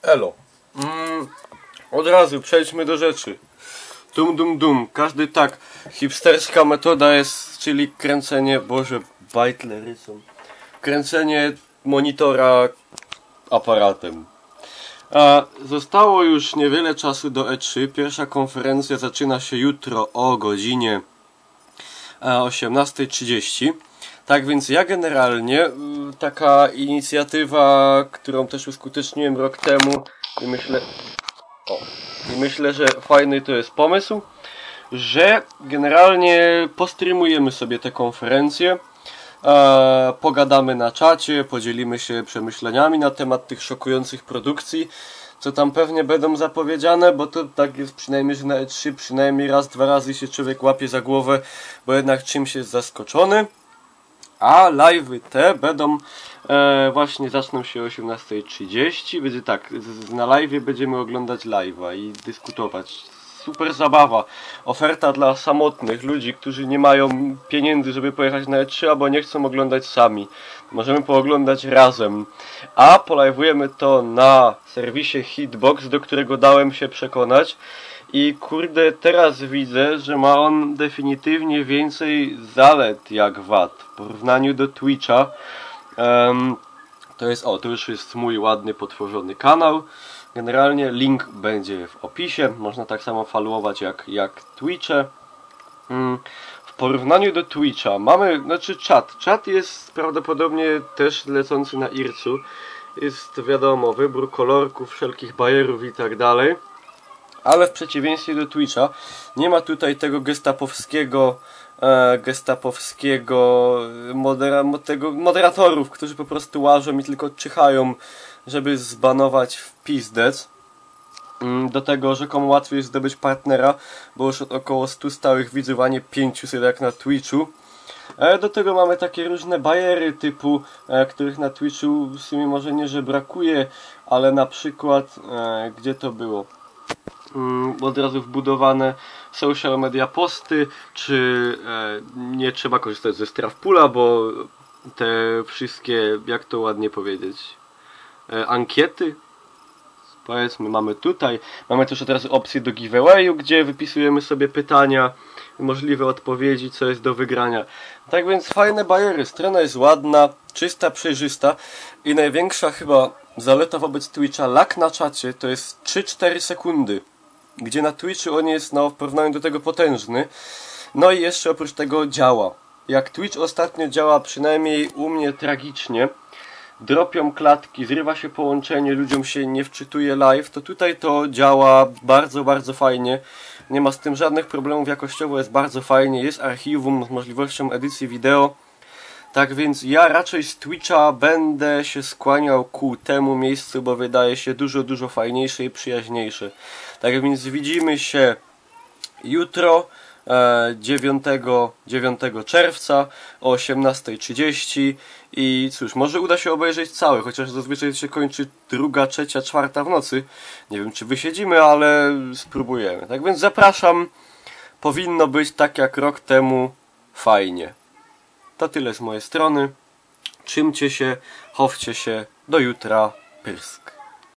Elo. Od razu przejdźmy do rzeczy. Dum. Każdy tak. Hipsterska metoda jest, czyli kręcenie, boże, bajtlery są. Kręcenie monitora aparatem. Zostało już niewiele czasu do E3. Pierwsza konferencja zaczyna się jutro o godzinie 18:30. Tak więc ja generalnie, taka inicjatywa, którą też uskuteczniłem rok temu i myślę, że fajny to jest pomysł, że generalnie postreamujemy sobie te konferencje, pogadamy na czacie, podzielimy się przemyśleniami na temat tych szokujących produkcji, co tam pewnie będą zapowiedziane, bo to tak jest przynajmniej, że na E3 przynajmniej raz, dwa razy się człowiek łapie za głowę, bo jednak czymś jest zaskoczony. A live'y te będą właśnie zaczną się o 18:30. Będzie tak, na live'ie będziemy oglądać live'a i dyskutować. Super zabawa. Oferta dla samotnych ludzi, którzy nie mają pieniędzy, żeby pojechać na E3, albo nie chcą oglądać sami. Możemy pooglądać razem. A polajwujemy to na serwisie Hitbox, do którego dałem się przekonać. I kurde, teraz widzę, że ma on definitywnie więcej zalet jak wad w porównaniu do Twitcha. To już jest mój ładny, potworzony kanał. Generalnie link będzie w opisie. Można tak samo followować jak Twitche. W porównaniu do Twitcha mamy, czat. Czat jest prawdopodobnie też lecący na Ircu. Jest wiadomo, wybór kolorków, wszelkich bajerów i tak dalej. Ale w przeciwieństwie do Twitcha nie ma tutaj tego moderatorów, którzy po prostu łażą i tylko czyhają, żeby zbanować w pizdec. Do tego rzekomo łatwiej jest zdobyć partnera, bo już od około 100 stałych widzów, a nie 500 jak na Twitchu. Do tego mamy takie różne bajery typu, których na Twitchu w sumie może nie, że brakuje, ale na przykład, gdzie to było? Od razu wbudowane social media posty, czy nie trzeba korzystać ze Strawpoola, bo te wszystkie, jak to ładnie powiedzieć, ankiety, powiedzmy, mamy też od razu opcję do giveawayu, gdzie wypisujemy sobie pytania, możliwe odpowiedzi, co jest do wygrania. Tak więc fajne bajery, strona jest ładna, czysta, przejrzysta i największa chyba zaleta wobec Twitcha, lag na czacie to jest 3-4 sekundy. Gdzie na Twitchu on jest w porównaniu do tego potężny. No i jeszcze oprócz tego działa. Jak Twitch ostatnio działa, przynajmniej u mnie tragicznie, dropią klatki, zrywa się połączenie, ludziom się nie wczytuje live, to tutaj to działa bardzo, bardzo fajnie. Nie ma z tym żadnych problemów jakościowo, jest bardzo fajnie, jest archiwum z możliwością edycji wideo. Tak więc ja raczej z Twitcha będę się skłaniał ku temu miejscu, bo wydaje się dużo fajniejsze i przyjaźniejsze. Tak więc widzimy się jutro, 9 czerwca o 18:30 i cóż, może uda się obejrzeć cały, chociaż zazwyczaj się kończy 2, 3, 4 w nocy. Nie wiem, czy wysiedzimy, ale spróbujemy. Tak więc zapraszam, powinno być tak jak rok temu fajnie. To tyle z mojej strony. Trzymcie się, chowcie się, do jutra, pyrsk.